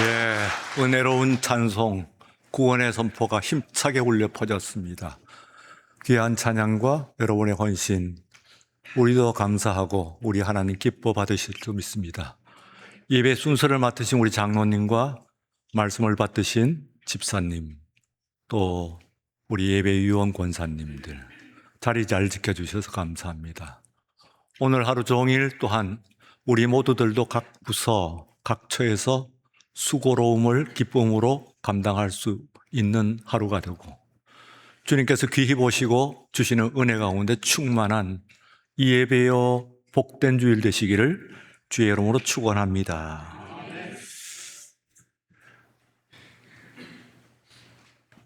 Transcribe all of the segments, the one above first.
예, 은혜로운 찬송, 구원의 선포가 힘차게 울려 퍼졌습니다. 귀한 찬양과 여러분의 헌신, 우리도 감사하고 우리 하나님 기뻐 받으실 줄 믿습니다. 예배 순서를 맡으신 우리 장로님과 말씀을 받으신 집사님, 또 우리 예배위원 권사님들, 자리 잘 지켜주셔서 감사합니다. 오늘 하루 종일 또한 우리 모두들도 각 부서, 각 처에서 수고로움을 기쁨으로 감당할 수 있는 하루가 되고, 주님께서 귀히 보시고 주시는 은혜 가운데 충만한 이 예배여 복된 주일 되시기를 주의 이름으로 축원합니다.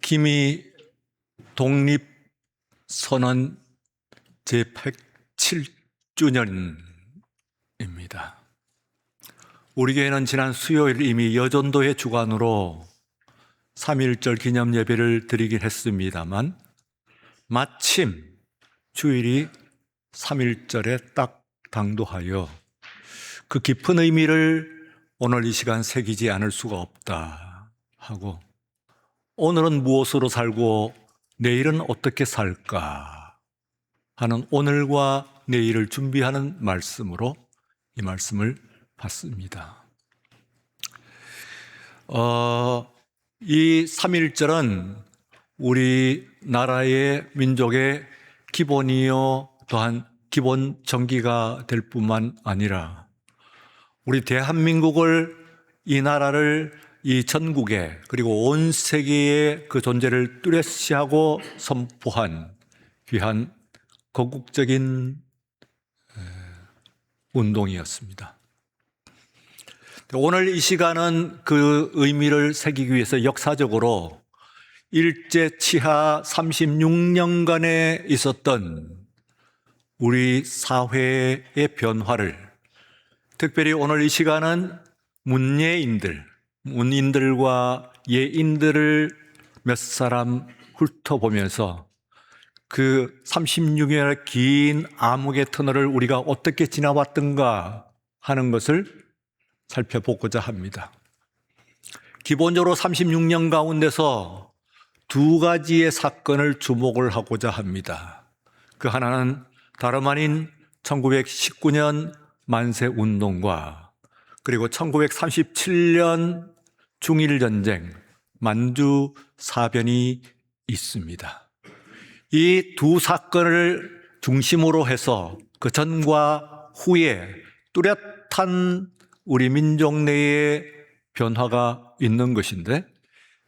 기미 독립선언 제107주년입니다. 우리 교회는 지난 수요일 이미 여전도의 주관으로 3.1절 기념 예배를 드리긴 했습니다만, 마침 주일이 3.1절에 딱 당도하여 그 깊은 의미를 오늘 이 시간 새기지 않을 수가 없다 하고, 오늘은 무엇으로 살고 내일은 어떻게 살까 하는 오늘과 내일을 준비하는 말씀으로 이 말씀을 받습니다. 이 3.1절은 우리나라의 민족의 기본이요 또한 기본 정기가 될 뿐만 아니라 우리 대한민국을, 이 나라를 이 전국에 그리고 온 세계의 그 존재를 뚜렷이하고 선포한 귀한 거국적인 운동이었습니다. 오늘 이 시간은 그 의미를 새기기 위해서 역사적으로 일제 치하 36년간에 있었던 우리 사회의 변화를, 특별히 오늘 이 시간은 문인들과 예인들을 몇 사람 훑어보면서 그 36년의 긴 암흑의 터널을 우리가 어떻게 지나왔던가 하는 것을 살펴보고자 합니다. 기본적으로 36년 가운데서 두 가지의 사건을 주목을 하고자 합니다. 그 하나는 다름 아닌 1919년 만세운동과 그리고 1937년 중일전쟁, 만주사변이 있습니다. 이 두 사건을 중심으로 해서 그 전과 후에 뚜렷한 우리 민족 내에 변화가 있는 것인데,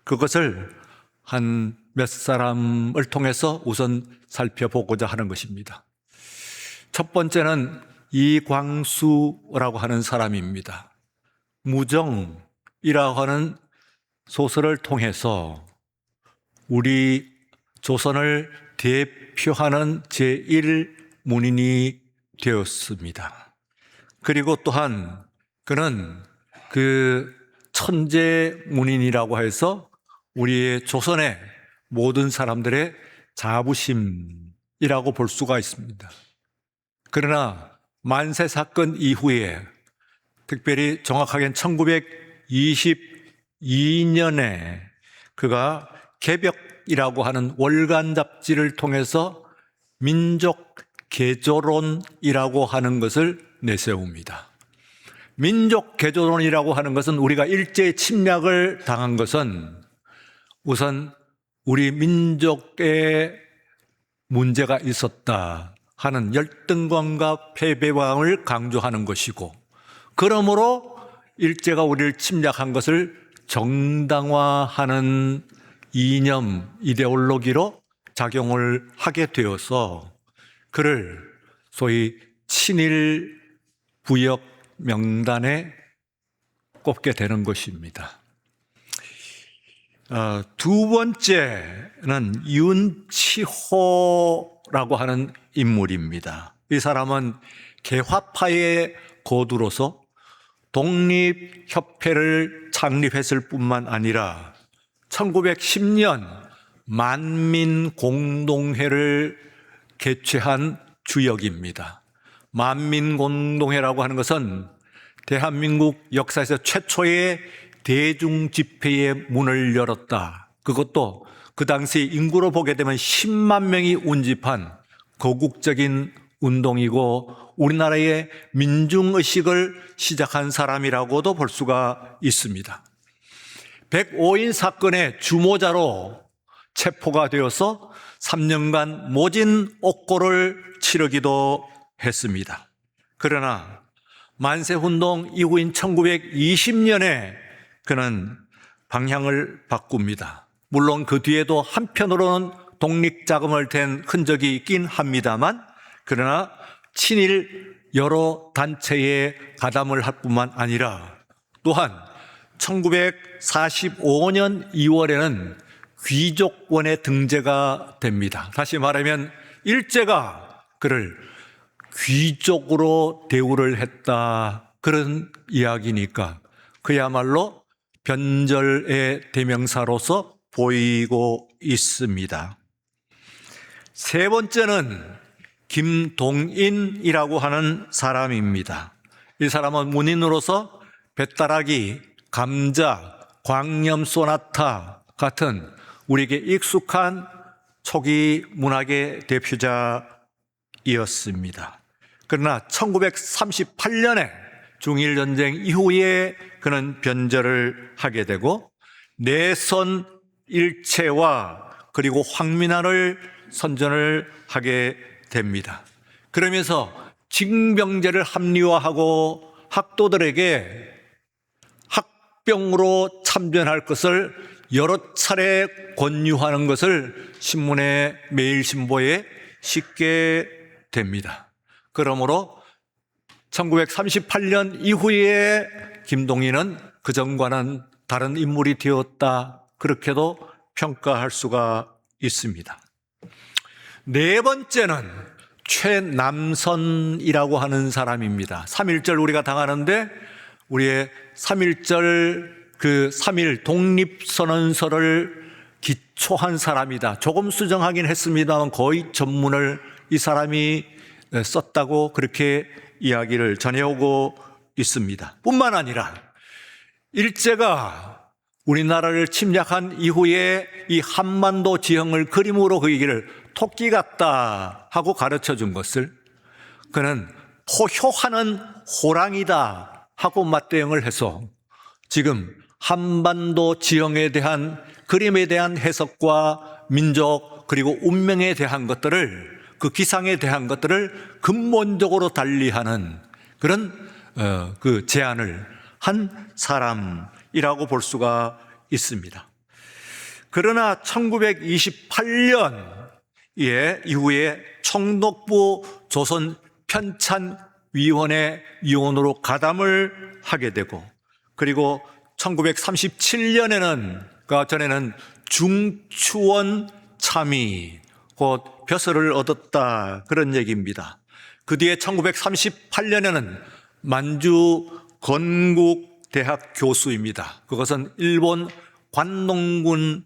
그것을 한 몇 사람을 통해서 우선 살펴보고자 하는 것입니다. 첫 번째는 이광수라고 하는 사람입니다. 무정이라고 하는 소설을 통해서 우리 조선을 대표하는 제1문인이 되었습니다. 그리고 또한 그는 그 천재 문인이라고 해서 우리의 조선의 모든 사람들의 자부심이라고 볼 수가 있습니다. 그러나 만세 사건 이후에, 특별히 정확하게는 1922년에 그가 개벽이라고 하는 월간 잡지를 통해서 민족 개조론이라고 하는 것을 내세웁니다. 민족 개조론이라고 하는 것은 우리가 일제 침략을 당한 것은 우선 우리 민족에 문제가 있었다 하는 열등감과 패배감을 강조하는 것이고, 그러므로 일제가 우리를 침략한 것을 정당화하는 이념, 이데올로기로 작용을 하게 되어서 그를 소위 친일 부역 명단에 꼽게 되는 것입니다. 두 번째는 윤치호라고 하는 인물입니다. 이 사람은 개화파의 고두로서 독립협회를 창립했을 뿐만 아니라 1910년 만민공동회를 개최한 주역입니다. 만민공동회라고 하는 것은 대한민국 역사에서 최초의 대중 집회의 문을 열었다. 그것도 그 당시 인구로 보게 되면 10만 명이 운집한 거국적인 운동이고 우리나라의 민중의식을 시작한 사람이라고도 볼 수가 있습니다. 105인 사건의 주모자로 체포가 되어서 3년간 모진 옥고를 치르기도 했습니다. 그러나 만세운동 이후인 1920년에 그는 방향을 바꿉니다. 물론 그 뒤에도 한편으로는 독립자금을 댄 흔적이 있긴 합니다만 그러나 친일 여러 단체에 가담을 할 뿐만 아니라 또한 1945년 2월에는 귀족원에 등재가 됩니다. 다시 말하면 일제가 그를 귀족으로 대우를 했다. 그런 이야기니까 그야말로 변절의 대명사로서 보이고 있습니다. 세 번째는 김동인이라고 하는 사람입니다. 이 사람은 문인으로서 뱃다라기, 감자, 광염 소나타 같은 우리에게 익숙한 초기 문학의 대표자이었습니다. 그러나 1938년에 중일전쟁 이후에 그는 변절을 하게 되고 내선 일체와 그리고 황민화를 선전을 하게 됩니다. 그러면서 징병제를 합리화하고 학도들에게 학병으로 참전할 것을 여러 차례 권유하는 것을 신문에 매일신보에 싣게 됩니다. 그러므로 1938년 이후에 김동인은 그전과는 다른 인물이 되었다. 그렇게도 평가할 수가 있습니다. 네 번째는 최남선이라고 하는 사람입니다. 3.1절 우리가 당하는데 우리의 3.1절 그 3.1 독립선언서를 기초한 사람이다. 조금 수정하긴 했습니다만 거의 전문을 이 사람이 썼다고 그렇게 이야기를 전해오고 있습니다. 뿐만 아니라 일제가 우리나라를 침략한 이후에 이 한반도 지형을 그림으로 그 얘기를 토끼 같다 하고 가르쳐 준 것을 그는 포효하는 호랑이다 하고 맞대응을 해서 지금 한반도 지형에 대한 그림에 대한 해석과 민족 그리고 운명에 대한 것들을 그 기상에 대한 것들을 근본적으로 달리하는 그런 그 제안을 한 사람이라고 볼 수가 있습니다. 그러나 1928년 이후에 총독부 조선 편찬위원회 위원으로 가담을 하게 되고 그리고 1937년에는 그 전에는 중추원 참의 곧 벼슬을 얻었다 그런 얘기입니다. 그 뒤에 1938년에는 만주 건국대학 교수입니다. 그것은 일본 관농군이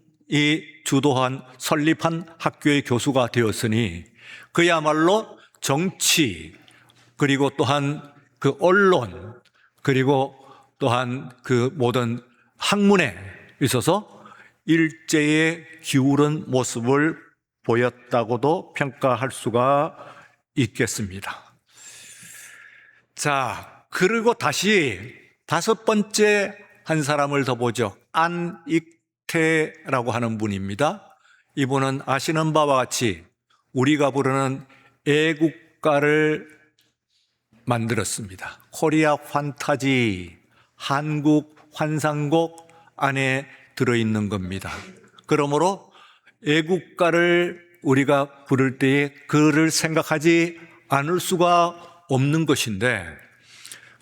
주도한 설립한 학교의 교수가 되었으니 그야말로 정치 그리고 또한 그 언론 그리고 또한 그 모든 학문에 있어서 일제에 기울은 모습을 보였다고도 평가할 수가 있겠습니다. 자, 그리고 다시 다섯 번째 한 사람을 더 보죠. 안익태라고 하는 분입니다. 이분은 아시는 바와 같이 우리가 부르는 애국가를 만들었습니다. 코리아 판타지, 한국 환상곡 안에 들어있는 겁니다. 그러므로 애국가를 우리가 부를 때에 그를 생각하지 않을 수가 없는 것인데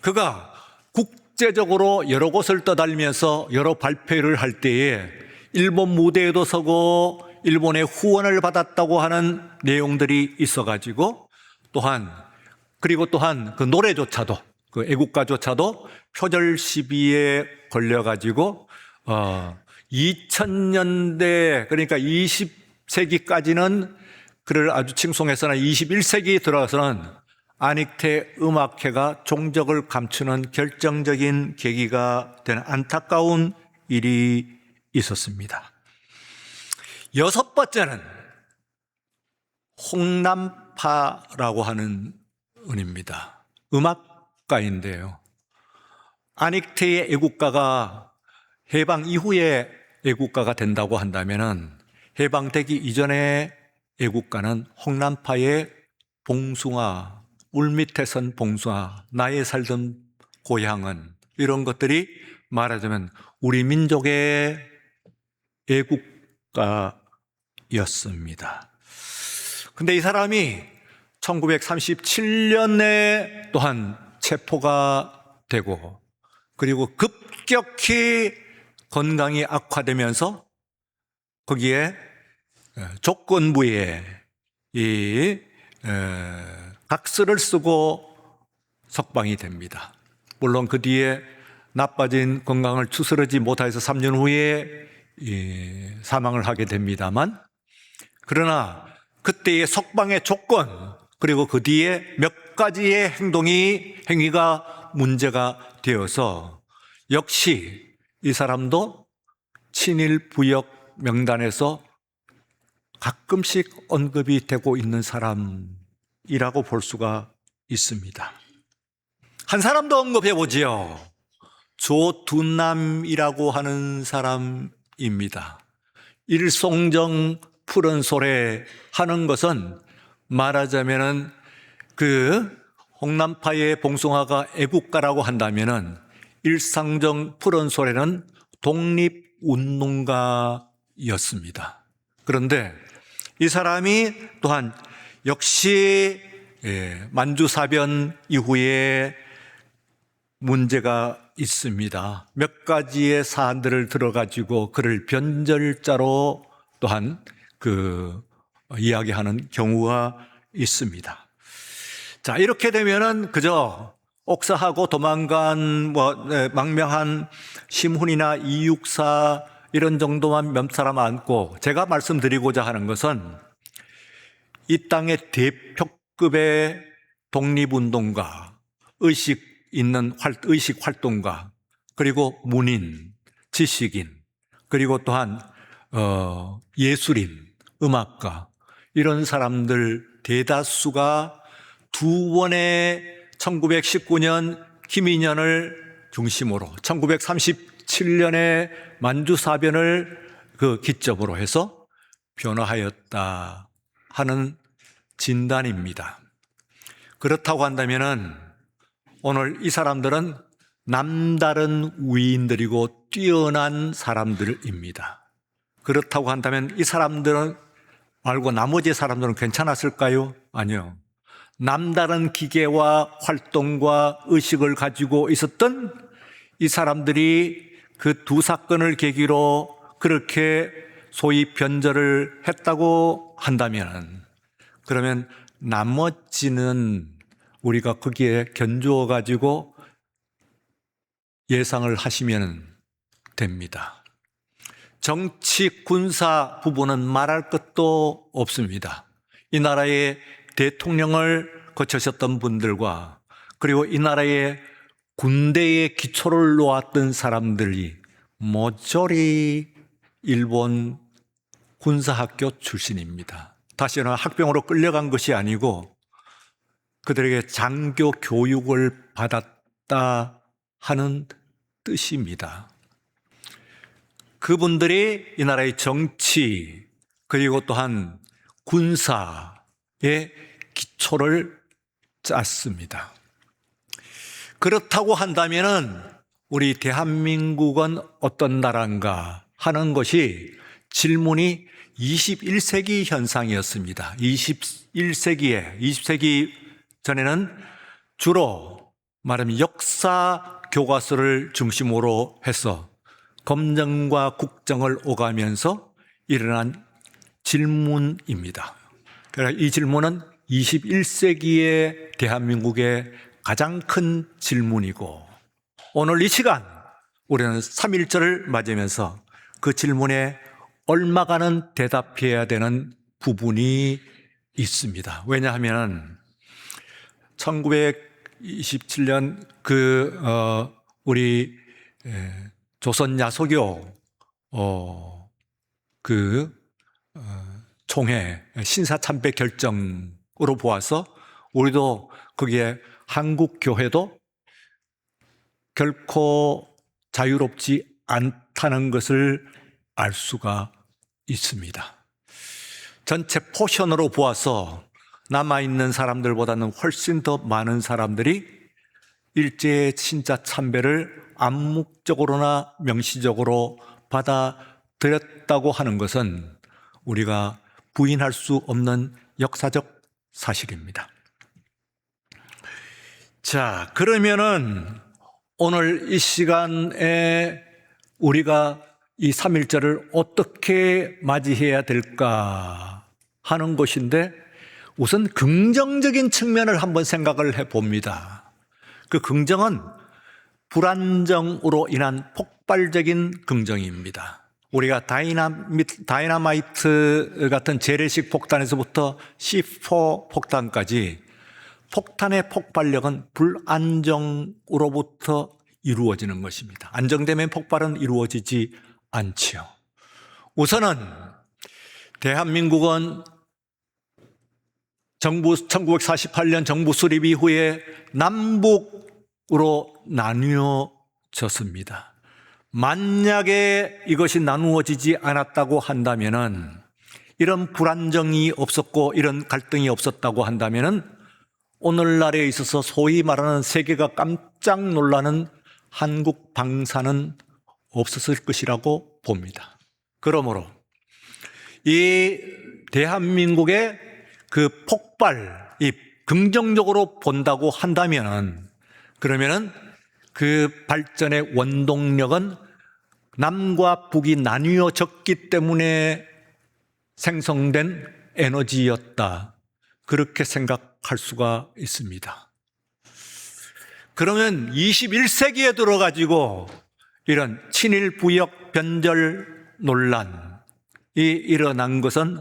그가 국제적으로 여러 곳을 떠다니면서 여러 발표를 할 때에 일본 무대에도 서고 일본의 후원을 받았다고 하는 내용들이 있어가지고 그리고 또한 그 노래조차도 그 애국가조차도 표절 시비에 걸려가지고 2000년대 그러니까 20세기까지는 그를 아주 칭송해서나 21세기 들어가서는 안익태 음악회가 종적을 감추는 결정적인 계기가 되는 안타까운 일이 있었습니다. 여섯 번째는 홍남파라고 하는 은입니다. 음악가인데요. 안익태의 애국가가 해방 이후에 애국가가 된다고 한다면 해방되기 이전의 애국가는 홍남파의 봉숭아, 울밑에 선 봉숭아, 나의 살던 고향은, 이런 것들이 말하자면 우리 민족의 애국가였습니다. 근데 이 사람이 1937년에 또한 체포가 되고, 그리고 급격히 건강이 악화되면서 거기에 조건부에 이 각서를 쓰고 석방이 됩니다. 물론 그 뒤에 나빠진 건강을 추스르지 못해서 3년 후에 사망을 하게 됩니다만, 그러나 그때의 석방의 조건, 그리고 그 뒤에 몇 가지의 행위가 문제가 되어서 역시 이 사람도 친일 부역 명단에서 가끔씩 언급이 되고 있는 사람이라고 볼 수가 있습니다. 한 사람 더 언급해 보지요. 조둔남이라고 하는 사람입니다. 일송정 푸른 소래 하는 것은 말하자면은 그 홍남파의 봉숭아가 애국가라고 한다면은 일상정 푸른 소래는 독립운동가였습니다. 그런데 이 사람이 또한 역시 만주사변 이후에 문제가 있습니다. 몇 가지의 사안들을 들어가지고 그를 변절자로 또한 이야기하는 경우가 있습니다. 자, 이렇게 되면은 그저 옥사하고 도망간 망명한 심훈이나 이육사 이런 정도만 몇 사람 안고, 제가 말씀드리고자 하는 것은 이 땅의 대표급의 독립운동가, 의식 활동가, 그리고 문인, 지식인, 그리고 또한 예술인, 음악가, 이런 사람들 대다수가 두 번의 1919년 김인현을 중심으로 1937년에 만주사변을 기점으로 해서 변화하였다 하는 진단입니다. 그렇다고 한다면은 오늘 이 사람들은 남다른 위인들이고 뛰어난 사람들입니다. 그렇다고 한다면 이 사람들은 말고 나머지 사람들은 괜찮았을까요? 아니요. 남다른 기계와 활동과 의식을 가지고 있었던 이 사람들이 그 두 사건을 계기로 그렇게 소위 변절을 했다고 한다면, 그러면 나머지는 우리가 거기에 견주어 가지고 예상을 하시면 됩니다. 정치, 군사 부분은 말할 것도 없습니다. 이 나라의 대통령을 거치셨던 분들과, 그리고 이 나라의 군대의 기초를 놓았던 사람들이 모조리 일본 군사학교 출신입니다. 다시는 학병으로 끌려간 것이 아니고 그들에게 장교 교육을 받았다 하는 뜻입니다. 그분들이 이 나라의 정치, 그리고 또한 군사의 기초를 짰습니다. 그렇다고 한다면은 우리 대한민국은 어떤 나라인가 하는 것이 질문이 21세기 현상이었습니다. 20세기 전에는 주로 말하면 역사 교과서를 중심으로 해서 검정과 국정을 오가면서 일어난 질문입니다. 그러나 이 질문은 21세기의 대한민국의 가장 큰 질문이고, 오늘 이 시간 우리는 3.1절을 맞으면서 그 질문에 얼마간은 대답해야 되는 부분이 있습니다. 왜냐하면 1927년 우리 조선 야소교 총회 신사참배 결정으로 보아서 우리도 거기에 한국 교회도 결코 자유롭지 않다는 것을 알 수가 있습니다. 전체 포션으로 보아서 남아있는 사람들보다는 훨씬 더 많은 사람들이 일제의 신자 참배를 암묵적으로나 명시적으로 받아들였다고 하는 것은 우리가 부인할 수 없는 역사적 사실입니다. 자, 그러면은 오늘 이 시간에 우리가 이 3.1절을 어떻게 맞이해야 될까 하는 것인데, 우선 긍정적인 측면을 한번 생각을 해봅니다. 그 긍정은 불안정으로 인한 폭발적인 긍정입니다. 우리가 다이나마이트 같은 재래식 폭탄에서부터 C4 폭탄까지 폭탄의 폭발력은 불안정으로부터 이루어지는 것입니다. 안정되면 폭발은 이루어지지 않지요. 우선은 대한민국은 1948년 정부 수립 이후에 남북으로 나뉘어졌습니다. 만약에 이것이 나누어지지 않았다고 한다면은, 이런 불안정이 없었고 이런 갈등이 없었다고 한다면은 오늘날에 있어서 소위 말하는 세계가 깜짝 놀라는 한국 방사는 없었을 것이라고 봅니다. 그러므로 이 대한민국의 그 폭발, 이 긍정적으로 본다고 한다면은, 그러면은 그 발전의 원동력은 남과 북이 나뉘어졌기 때문에 생성된 에너지였다, 그렇게 생각할 수가 있습니다. 그러면 21세기에 들어가지고 이런 친일 부역 변절 논란이 일어난 것은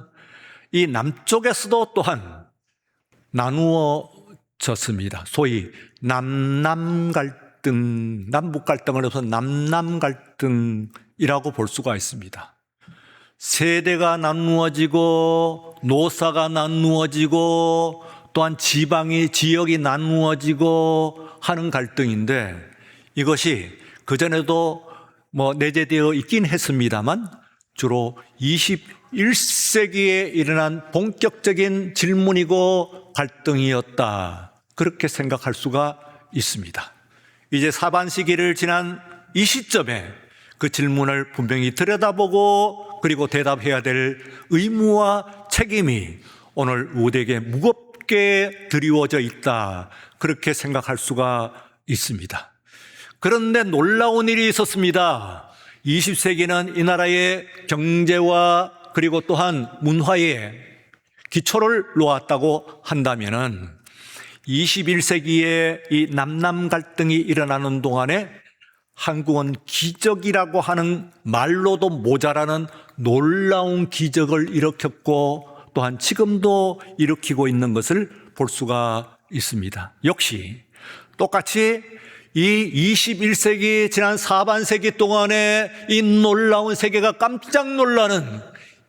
이 남쪽에서도 또한 나누어졌습니다. 소위 남남 갈등, 남북 갈등을 해서 남남 갈등이라고 볼 수가 있습니다. 세대가 나누어지고 노사가 나누어지고 또한 지역이 나누어지고 하는 갈등인데, 이것이 그전에도 내재되어 있긴 했습니다만 주로 21세기에 일어난 본격적인 질문이고 갈등이었다, 그렇게 생각할 수가 있습니다. 이제 사반시기를 지난 이 시점에 그 질문을 분명히 들여다보고 그리고 대답해야 될 의무와 책임이 오늘 우리에게 무겁게 드리워져 있다, 그렇게 생각할 수가 있습니다. 그런데 놀라운 일이 있었습니다. 20세기는 이 나라의 경제와 그리고 또한 문화의 기초를 놓았다고 한다면은 21세기에 이 남남 갈등이 일어나는 동안에 한국은 기적이라고 하는 말로도 모자라는 놀라운 기적을 일으켰고 또한 지금도 일으키고 있는 것을 볼 수가 있습니다. 역시 똑같이 이 21세기 지난 사반세기 동안에 이 놀라운 세계가 깜짝 놀라는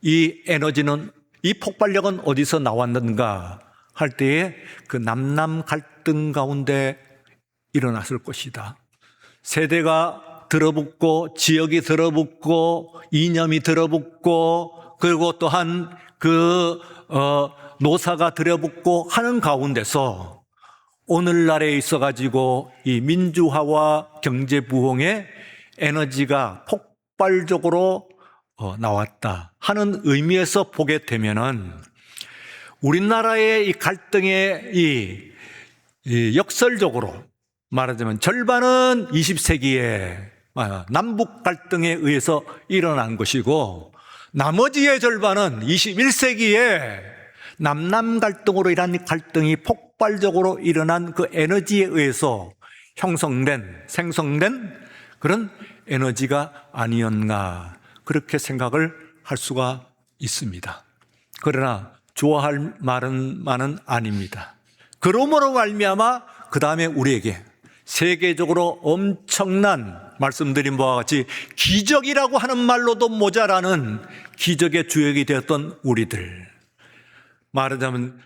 이 에너지는, 이 폭발력은 어디서 나왔는가 할 때에 그 남남 갈등 가운데 일어났을 것이다. 세대가 들어붙고 지역이 들어붙고 이념이 들어붙고 그리고 또한 노사가 들어붙고 하는 가운데서 오늘날에 있어가지고 이 민주화와 경제 부흥의 에너지가 폭발적으로 나왔다 하는 의미에서 보게 되면은 우리나라의 이 갈등의 이 역설적으로 말하자면 절반은 20세기에 남북 갈등에 의해서 일어난 것이고 나머지의 절반은 21세기에 남남 갈등으로 인한 갈등이 폭발적으로 일어난 그 에너지에 의해서 생성된 그런 에너지가 아니었나, 그렇게 생각을 할 수가 있습니다. 그러나 좋아할 말은 아닙니다. 그러므로 말미암아 그 다음에 우리에게 세계적으로 엄청난 말씀드린 바와 같이 기적이라고 하는 말로도 모자라는 기적의 주역이 되었던 우리들, 말하자면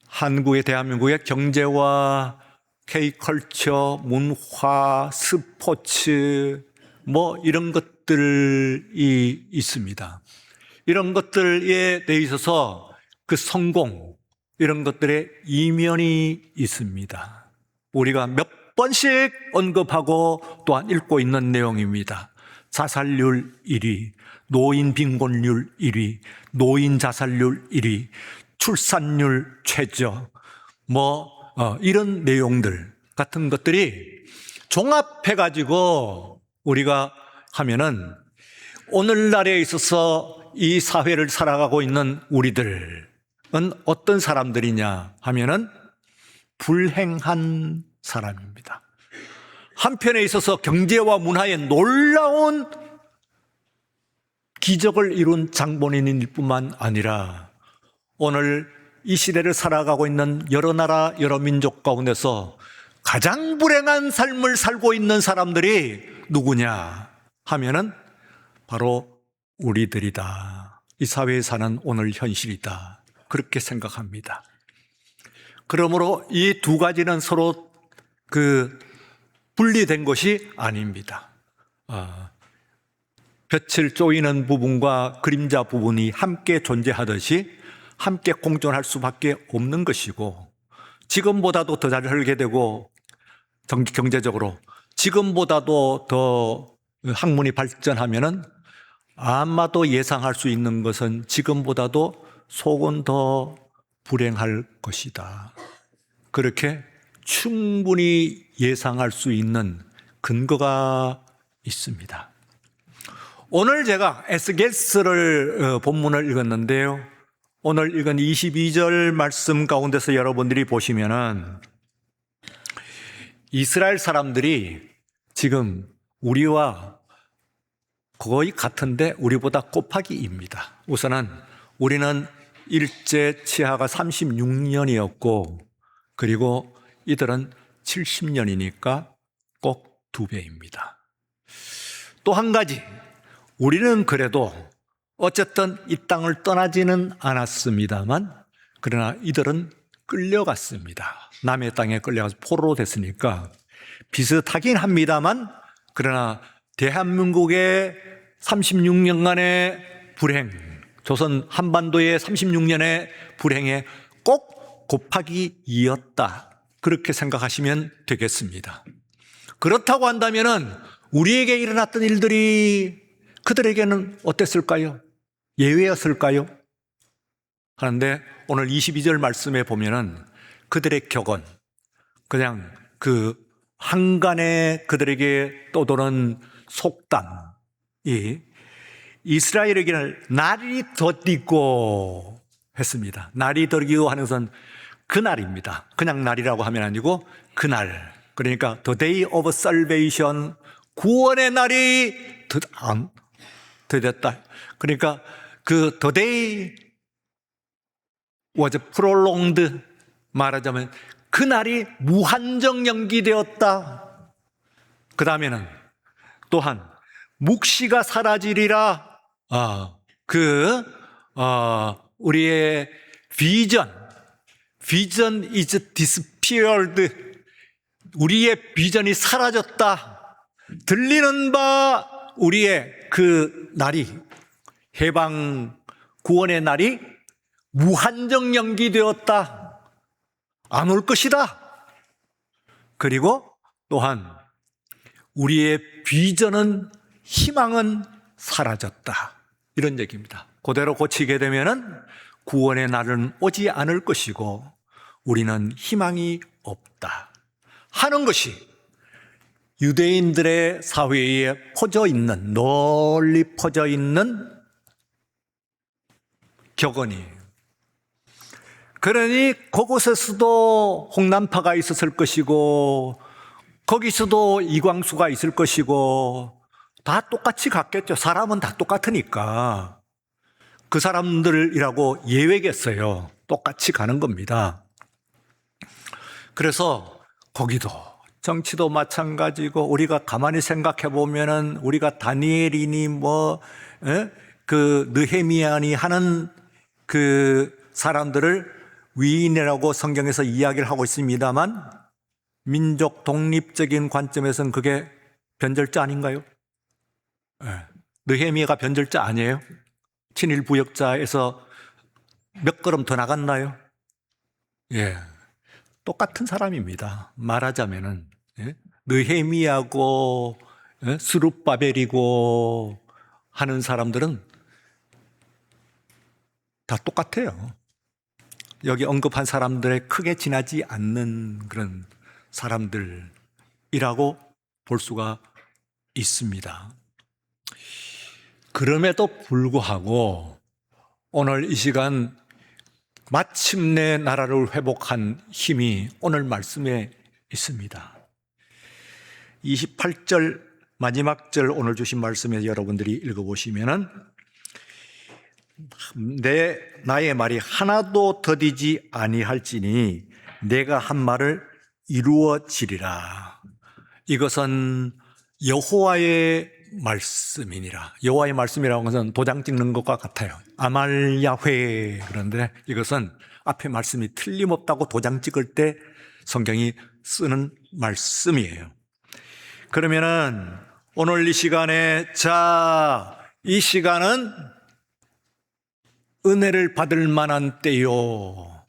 한국의 대한민국의 경제와 K컬처, 문화, 스포츠 뭐 이런 것들이 있습니다. 이런 것들에 대해 있어서 그 성공, 이런 것들의 이면이 있습니다. 우리가 몇 번씩 언급하고 또한 읽고 있는 내용입니다. 자살률 1위, 노인 빈곤율 1위, 노인 자살률 1위, 출산율 최저, 이런 내용들 같은 것들이 종합해가지고 우리가 하면은 오늘날에 있어서 이 사회를 살아가고 있는 우리들은 어떤 사람들이냐 하면은 불행한 사람입니다. 한편에 있어서 경제와 문화에 놀라운 기적을 이룬 장본인일 뿐만 아니라 오늘 이 시대를 살아가고 있는 여러 나라, 여러 민족 가운데서 가장 불행한 삶을 살고 있는 사람들이 누구냐 하면은 바로 우리들이다. 이 사회에 사는 오늘 현실이다. 그렇게 생각합니다. 그러므로 이 두 가지는 서로 분리된 것이 아닙니다. 볕을 쪼이는 부분과 그림자 부분이 함께 존재하듯이 함께 공존할 수밖에 없는 것이고, 지금보다도 더 잘 살게 되고 경제적으로 지금보다도 더 학문이 발전하면은 아마도 예상할 수 있는 것은 지금보다도 속은 더 불행할 것이다. 그렇게 충분히 예상할 수 있는 근거가 있습니다. 오늘 제가 에스겔서를 본문을 읽었는데요. 오늘 읽은 22절 말씀 가운데서 여러분들이 보시면은 이스라엘 사람들이 지금 우리와 거의 같은데 우리보다 곱하기 2입니다. 우선은 우리는 일제 치하가 36년이었고 그리고 이들은 70년이니까 꼭 2배입니다. 또 한 가지, 우리는 그래도 어쨌든 이 땅을 떠나지는 않았습니다만 그러나 이들은 끌려갔습니다. 남의 땅에 끌려가서 포로로 됐으니까 비슷하긴 합니다만 그러나 대한민국의 36년간의 불행, 조선 한반도의 36년의 불행에 꼭 곱하기 2였다. 그렇게 생각하시면 되겠습니다. 그렇다고 한다면은 우리에게 일어났던 일들이 그들에게는 어땠을까요? 예외였을까요? 하는데 오늘 22절 말씀에 보면은 그들의 격언, 그냥 그 한간에 그들에게 떠도는 속담이 이스라엘에게는 날이 덧디고 했습니다. 날이 덧디고 하는 것은 그날입니다. 그냥 날이라고 하면 아니고 그날. 그러니까 the day of salvation, 구원의 날이 드렸다. 그러니까 그 the day was prolonged, 말하자면 그날이 무한정 연기되었다. 그 다음에는 또한 묵시가 사라지리라. 우리의 vision is disappeared. 우리의 비전이 사라졌다. 들리는 바 우리의 그 날이, 해방 구원의 날이 무한정 연기되었다. 안 올 것이다. 그리고 또한 우리의 비전은, 희망은 사라졌다. 이런 얘기입니다. 그대로 고치게 되면은 구원의 날은 오지 않을 것이고 우리는 희망이 없다 하는 것이 유대인들의 사회에 널리 퍼져 있는 격언이에요. 그러니 그곳에서도 홍난파가 있었을 것이고 거기서도 이광수가 있을 것이고 다 똑같이 갔겠죠. 사람은 다 똑같으니까. 그 사람들이라고 예외겠어요. 똑같이 가는 겁니다. 그래서 거기도 정치도 마찬가지고 우리가 가만히 생각해 보면은 우리가 다니엘이니 그 느헤미야니 하는 그 사람들을 위인이라고 성경에서 이야기를 하고 있습니다만 민족 독립적인 관점에서는 그게 변절자 아닌가요? 느헤미야가 변절자 아니에요? 친일 부역자에서 몇 걸음 더 나갔나요? 예, 똑같은 사람입니다. 말하자면은 느헤미야고 스룹바벨이고 하는 사람들은 다 똑같아요. 여기 언급한 사람들에 크게 지나지 않는 그런 사람들이라고 볼 수가 있습니다. 그럼에도 불구하고 오늘 이 시간 마침내 나라를 회복한 힘이 오늘 말씀에 있습니다. 28절 마지막 절 오늘 주신 말씀에 여러분들이 읽어보시면은 나의 말이 하나도 더디지 아니할지니 내가 한 말을 이루어지리라. 이것은 여호와의 말씀이니라. 여호와의 말씀이라는 것은 도장 찍는 것과 같아요. 아말야훼. 그런데 이것은 앞에 말씀이 틀림없다고 도장 찍을 때 성경이 쓰는 말씀이에요. 그러면은 오늘 이 시간에 이 시간은 은혜를 받을 만한 때요.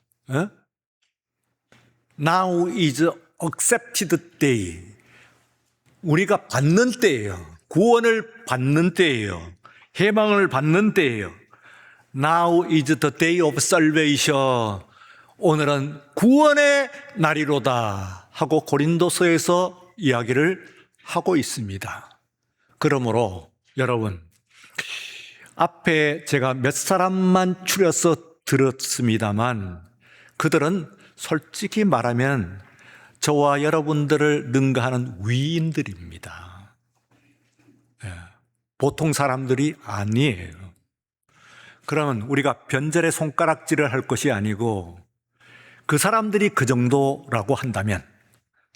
Now is accepted day. 우리가 받는 때예요. 구원을 받는 때예요. 해방을 받는 때예요. Now is the day of salvation. 오늘은 구원의 날이로다 하고 고린도서에서 이야기를 하고 있습니다. 그러므로 여러분, 앞에 제가 몇 사람만 추려서 들었습니다만 그들은 솔직히 말하면 저와 여러분들을 능가하는 위인들입니다. 보통 사람들이 아니에요. 그러면 우리가 변절의 손가락질을 할 것이 아니고 그 사람들이 그 정도라고 한다면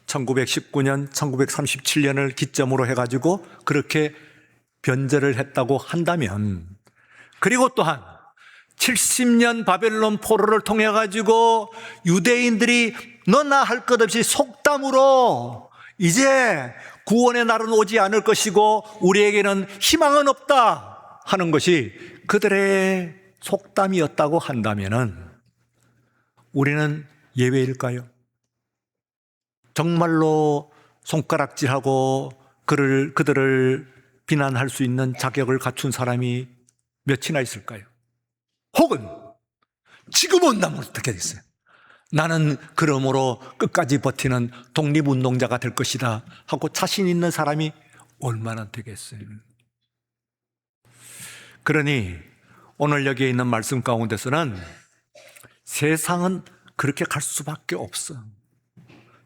1919년, 1937년을 기점으로 해가지고 그렇게 변절을 했다고 한다면, 그리고 또한 70년 바벨론 포로를 통해 가지고 유대인들이 너나 할 것 없이 속담으로 이제 구원의 날은 오지 않을 것이고 우리에게는 희망은 없다 하는 것이 그들의 속담이었다고 한다면은 우리는 예외일까요? 정말로 손가락질하고 그들을 비난할 수 있는 자격을 갖춘 사람이 몇이나 있을까요? 혹은 지금은 나면 어떻게 됐어요? 나는 그러므로 끝까지 버티는 독립운동자가 될 것이다 하고 자신 있는 사람이 얼마나 되겠어요? 그러니 오늘 여기에 있는 말씀 가운데서는 세상은 그렇게 갈 수밖에 없어.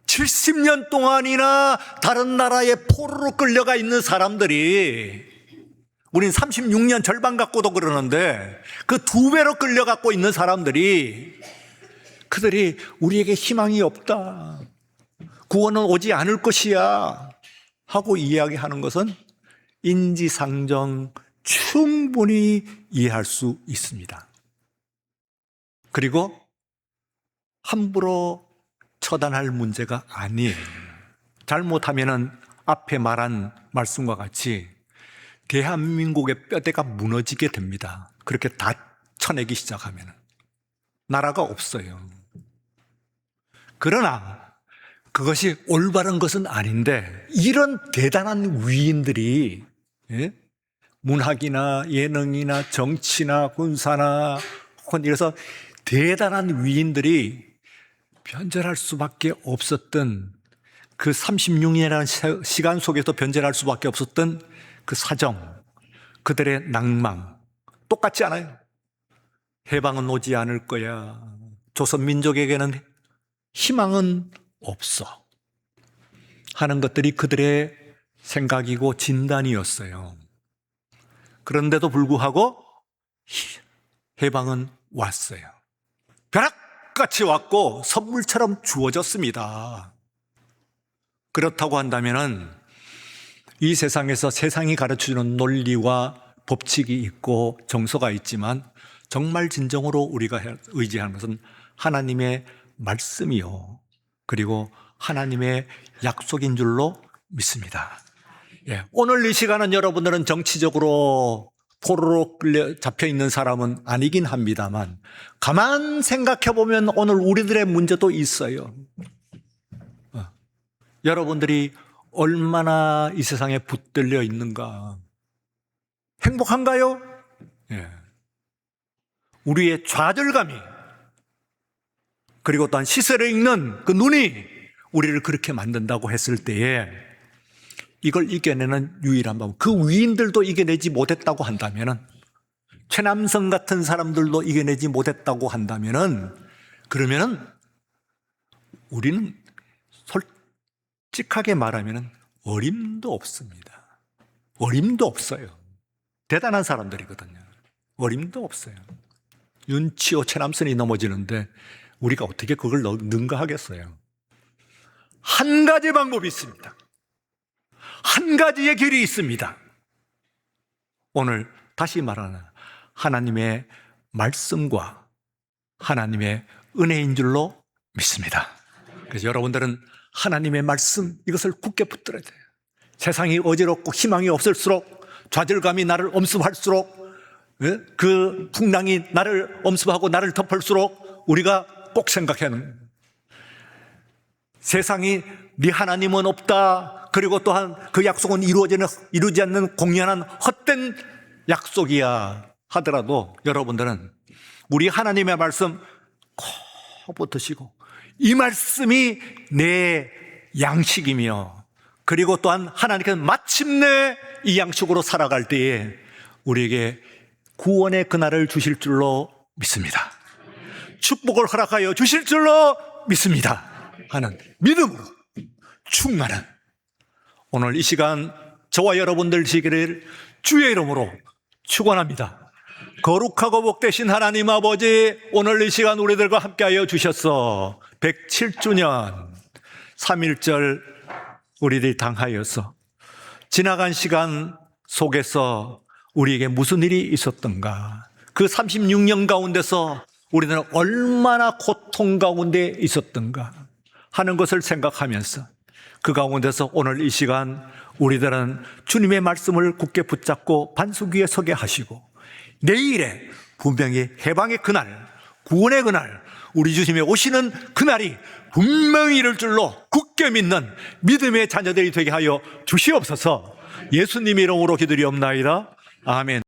70년 동안이나 다른 나라의 포로로 끌려가 있는 사람들이, 우린 36년 절반 갖고도 그러는데 그 2배로 끌려갖고 있는 사람들이, 그들이 우리에게 희망이 없다, 구원은 오지 않을 것이야 하고 이야기하는 것은 인지상정 충분히 이해할 수 있습니다. 그리고 함부로 처단할 문제가 아니에요. 잘못하면은 앞에 말한 말씀과 같이 대한민국의 뼈대가 무너지게 됩니다. 그렇게 다 쳐내기 시작하면 나라가 없어요. 그러나 그것이 올바른 것은 아닌데, 이런 대단한 위인들이 문학이나 예능이나 정치나 군사나 혹은 이래서 대단한 위인들이 변절할 수밖에 없었던 그 36년이라는 시간 속에서 변절할 수밖에 없었던 그 사정, 그들의 낭망 똑같지 않아요? 해방은 오지 않을 거야. 조선 민족에게는 희망은 없어 하는 것들이 그들의 생각이고 진단이었어요. 그런데도 불구하고 해방은 왔어요. 벼락! 떡같이 왔고 선물처럼 주어졌습니다. 그렇다고 한다면은 이 세상에서 세상이 가르쳐주는 논리와 법칙이 있고 정서가 있지만 정말 진정으로 우리가 의지하는 것은 하나님의 말씀이요, 그리고 하나님의 약속인 줄로 믿습니다. 오늘 이 시간은 여러분들은 정치적으로 포로로 끌려 잡혀 있는 사람은 아니긴 합니다만 가만 생각해 보면 오늘 우리들의 문제도 있어요. 여러분들이 얼마나 이 세상에 붙들려 있는가? 행복한가요? 우리의 좌절감이, 그리고 또한 시세를 읽는 그 눈이 우리를 그렇게 만든다고 했을 때에 이걸 이겨내는 유일한 방법, 그 위인들도 이겨내지 못했다고 한다면은, 최남성 같은 사람들도 이겨내지 못했다고 한다면은, 그러면은 우리는 솔직하게 말하면은 어림도 없습니다. 어림도 없어요. 대단한 사람들이거든요. 어림도 없어요. 윤치호, 최남선이 넘어지는데 우리가 어떻게 그걸 능가하겠어요? 한 가지 방법이 있습니다. 한 가지의 길이 있습니다. 오늘 다시 말하는 하나님의 말씀과 하나님의 은혜인 줄로 믿습니다. 그래서 여러분들은 하나님의 말씀, 이것을 굳게 붙들어야 돼요. 세상이 어지럽고 희망이 없을수록, 좌절감이 나를 엄습할수록, 그 풍랑이 나를 엄습하고 나를 덮을수록 우리가 꼭 생각해야 합니다. 세상이 네 하나님은 없다, 그리고 또한 그 약속은 이루어지지 않는 공연한 헛된 약속이야 하더라도 여러분들은 우리 하나님의 말씀 콕 붙으시고, 이 말씀이 내 양식이며, 그리고 또한 하나님께서 마침내 이 양식으로 살아갈 때에 우리에게 구원의 그날을 주실 줄로 믿습니다. 축복을 허락하여 주실 줄로 믿습니다 하는 믿음으로 충만한 오늘 이 시간 저와 여러분들 되기를 주의 이름으로 축원합니다. 거룩하고 복되신 하나님 아버지, 오늘 이 시간 우리들과 함께하여 주셔서 107주년 3.1절 우리들이 당하여서 지나간 시간 속에서 우리에게 무슨 일이 있었던가, 그 36년 가운데서 우리는 얼마나 고통 가운데 있었던가 하는 것을 생각하면서 그 가운데서 오늘 이 시간 우리들은 주님의 말씀을 굳게 붙잡고 반석 위에 서게 하시고, 내일에 분명히 해방의 그날, 구원의 그날, 우리 주님의 오시는 그날이 분명히 이룰 줄로 굳게 믿는 믿음의 자녀들이 되게 하여 주시옵소서. 예수님 이름으로 기도리옵나이다. 아멘.